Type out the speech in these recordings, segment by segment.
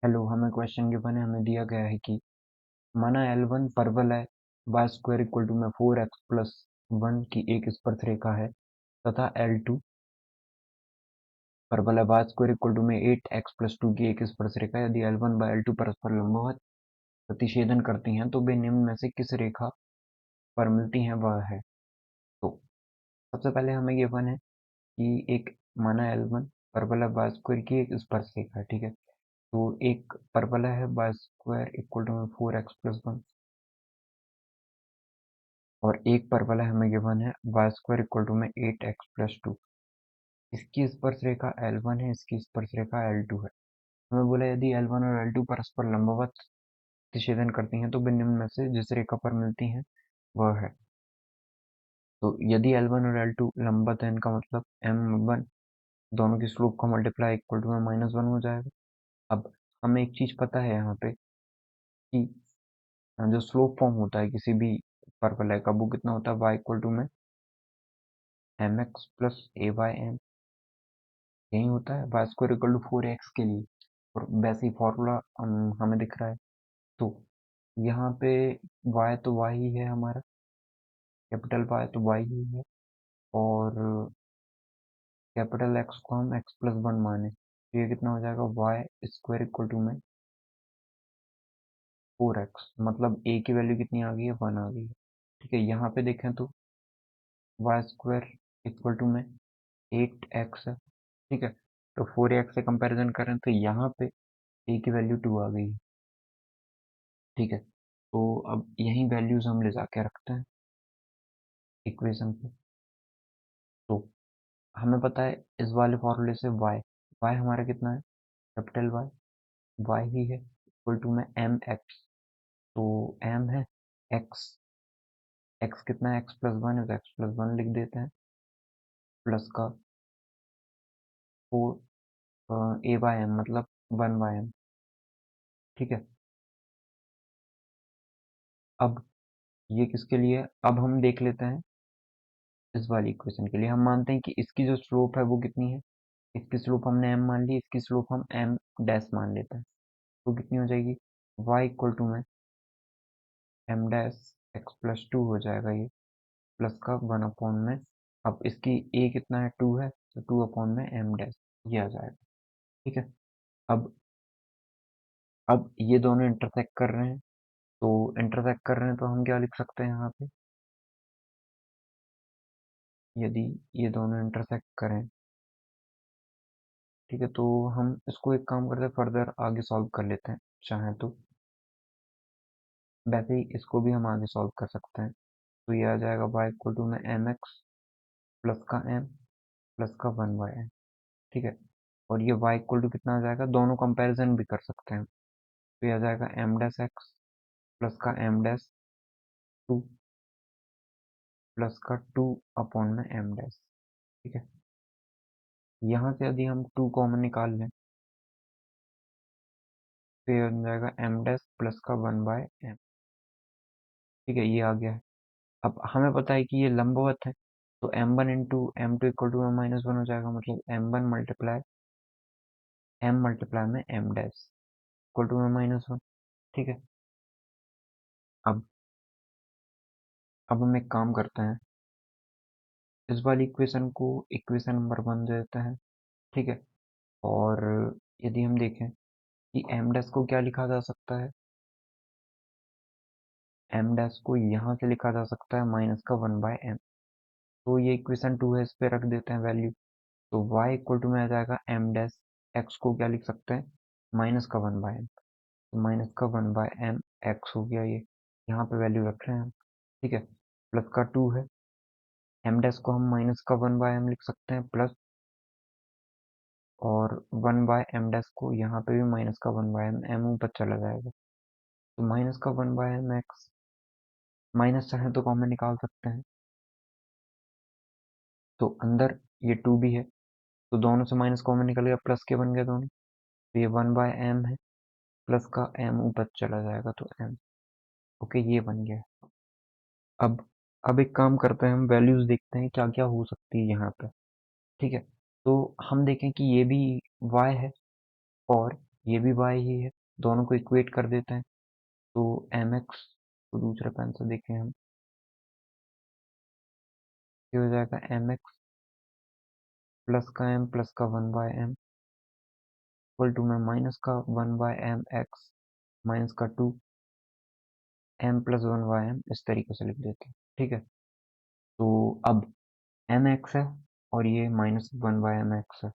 Hello, हमें question given है। हमें दिया गया है कि माना L1 परवल है, y स्क्वायर इक्वल टू में 4x प्लस 1 की एक स्पर्श रेखा है तथा L2 परवल है, y स्क्वायर इक्वल टू में 8x प्लस 2 की एक स्पर्श रेखा है। यदि L1 बाय L2 परस्पर लंबवत प्रतिच्छेदन करती हैं तो वे निम्न में से किस रेखा पर मिलती हैं वह है। तो सबसे पहले हमें गिवन है कि एक माना L1 परवल है, y स्क्वायर की एक स्पर्श रेखा है। ठीक है, तो एक परवल है y स्क्वायर इक्वल टू में 4x प्लस 1 और एक परवलय हमें गिवन है y स्क्वायर इक्वल टू में 8x प्लस 2। इसकी स्पर्श रेखा L1 है, इसकी स्पर्श रेखा L2 है। हमें बोला यदि L1 और L2 परस्पर लंबवत प्रतिच्छेदन करती हैं तो वे निम्न में से जिस रेखा पर मिलती हैं वह है। तो यदि L1 और L2 लंबवत है, इनका मतलब M1 दोनों की स्लोप का मल्टीप्लाई इक्वल टू में -1 हो जाएगा। अब हमें एक चीज पता है यहाँ पे कि जो स्लोप फॉर्म होता है किसी भी परवलय का वो कितना होता है, y इक्वल टू में mx plus a by m। यही होता है y square equal to 4x के लिए, और वैसे ही फॉर्मूला हमें दिख रहा है। तो यहाँ पे y तो y ही है हमारा, कैपिटल Y तो y ही है, और कैपिटल X को हम x प्लस 1 माने तो ये कितना हो जाएगा, y स्क्वायर इक्वल टू में 4x, मतलब a की वैल्यू कितनी आ गई है, 1 आ गई है। ठीक है, यहाँ पे देखें तो y स्क्वायर इक्वल टू में 8x है। ठीक है, तो 4x से कंपैरिजन करें तो यहाँ पे a की वैल्यू 2 आ गई है। ठीक है, तो अब यही वैल्यूज हम ले जाके रखते हैं इक्वेशन पे। तो हमें पता है इस वाले फॉर्मूले से y हमारा कितना है, कैपिटल y ही है, इक्वल टू में mx। तो m है x कितना है, x प्लस 1 है तो x प्लस 1 लिख देते हैं, प्लस का 4 a बाय m मतलब 1 बाय m। ठीक है, अब ये किसके लिए है? अब हम देख लेते हैं इस वाली इक्वेशन के लिए। हम मानते हैं कि इसकी जो स्लोप है वो कितनी है, इसकी स्लोप हमने m मान ली, इसकी स्लोप हम m डैश मान लेते हैं। तो कितनी हो जाएगी, y इक्वल टू में m डैश x प्लस 2 हो जाएगा ये, प्लस का 1 अपॉन में, अब इसकी a कितना है, 2 है, तो 2 अपॉन में m डैश, ये आ जाएगा। ठीक है, अब ये दोनों इंटरसेक्ट कर रहे हैं, तो इंटरसेक्ट कर रहे हैं तो हम क्या लिख सकते हैं यहाँ पे, यदि ये दोनों इंटरसेक्ट करें, ठीक है, तो हम इसको एक काम करते हैं, फर्दर आगे सॉल्व कर लेते हैं चाहें तो। वैसे ही इसको भी हम आगे सॉल्व कर सकते हैं। तो ये आ जाएगा y इक्वल टू में एम एक्स प्लस का m प्लस का 1 बाय m। ठीक है, और ये y इक्वल टू कितना आ जाएगा, दोनों कंपैरिजन भी कर सकते हैं। तो ये आ जाएगा m डैश एक्स प्लस का m डैश 2 प्लस का 2 अपॉन में m डैश। ठीक है, यहाँ से यदि हम 2 कॉमन निकाल लें तो ये बन जाएगा m डैश प्लस का 1 बाय m। ठीक है, ये आ गया है। अब हमें पता है कि ये लंबवत है, तो m1 into M two equal to में -1 हो जाएगा, मतलब m1 मल्टीप्लाई m मल्टीप्लाई में m डैश इक्वल टू में -1। ठीक है, अब हम एक काम करते हैं, इस वाली इक्वेशन को इक्वेशन नंबर 1 दे देते हैं। ठीक है, और यदि हम देखें कि m डैश को क्या लिखा जा सकता है, m डैश को यहाँ से लिखा जा सकता है माइनस का 1 बाय m। तो ये इक्वेशन 2 है, इस पे रख देते हैं वैल्यू। तो y इक्वल टू में आ जाएगा m डैश, x को क्या लिख सकते हैं, माइनस का 1 बाय m, तो माइनस का 1 बाय m x हो गया, ये यहाँ पे वैल्यू रख रहे हैं हम। ठीक है, प्लस का 2 है, m डैश को हम माइनस का 1 बाय m लिख सकते हैं, प्लस और 1 बाय m डैश को यहाँ पे भी माइनस का 1 बाय m ऊपर चला जाएगा, तो माइनस का 1 बाय m x, माइनस चाहे तो कॉमन निकाल सकते हैं, तो अंदर ये 2 भी है, तो दोनों से माइनस कॉमन निकल गया, प्लस के बन गया दोनों, तो ये 1 बाय m है, प्लस का m ऊपर चला जाएगा तो m। ओके, ये बन गया। अब एक काम करते हैं, हम वैल्यूज देखते हैं क्या क्या हो सकती है यहाँ पे। ठीक है, तो हम देखें कि ये भी y है और ये भी y ही है, दोनों को इक्वेट कर देते हैं। तो mx को दूसरे पेन से देखें हम, ये हो जाएगा mx प्लस का m प्लस का 1/m इक्वल टू में माइनस का 1/m x माइनस का 2 m प्लस 1/m इस तरीके से लिख देते हैं। ठीक है, तो अब mx है और ये माइनस 1/m x है,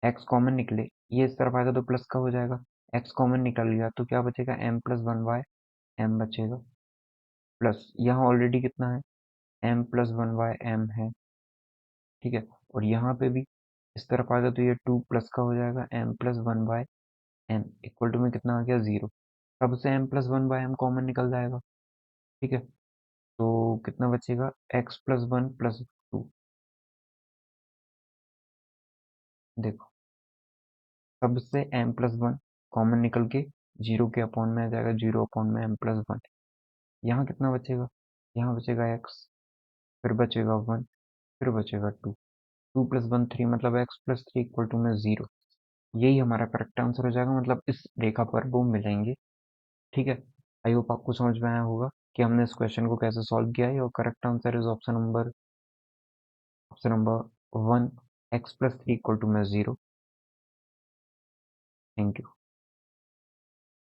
x कॉमन निकले, ये इस तरफ आएगा तो प्लस का हो जाएगा, x कॉमन निकल गया तो क्या बचेगा, m प्लस 1/m बचेगा, प्लस यहाँ ऑलरेडी कितना है, m प्लस 1/m है। ठीक है, और यहाँ पे भी इस तरफ आएगा तो ये 2 प्लस का हो जाएगा, m plus 1/m equal to में कितना आ गया, 0। तब से m प्लस 1/m कॉमन निकल जाएगा। ठीक है, तो कितना बचेगा, x प्लस 1 प्लस 2। देखो, तब से m प्लस 1 कॉमन निकल के 0 के अपॉन में आ जाएगा, 0 अपॉन में m प्लस 1। यहाँ कितना बचेगा, यहाँ बचेगा x, फिर बचेगा 1, फिर बचेगा 2। 2 प्लस 1 3, मतलब x प्लस 3 इक्वल टू में 0। यही हमारा करेक्ट आंसर हो जाएगा, मतलब इस रेखा पर वो मिलेंगे। ठीक है, आई होप आपको समझ में आया होगा कि हमने इस क्वेश्चन को कैसे सॉल्व किया है, और correct answer is option number 1, x plus 3 equal to में 0। Thank you.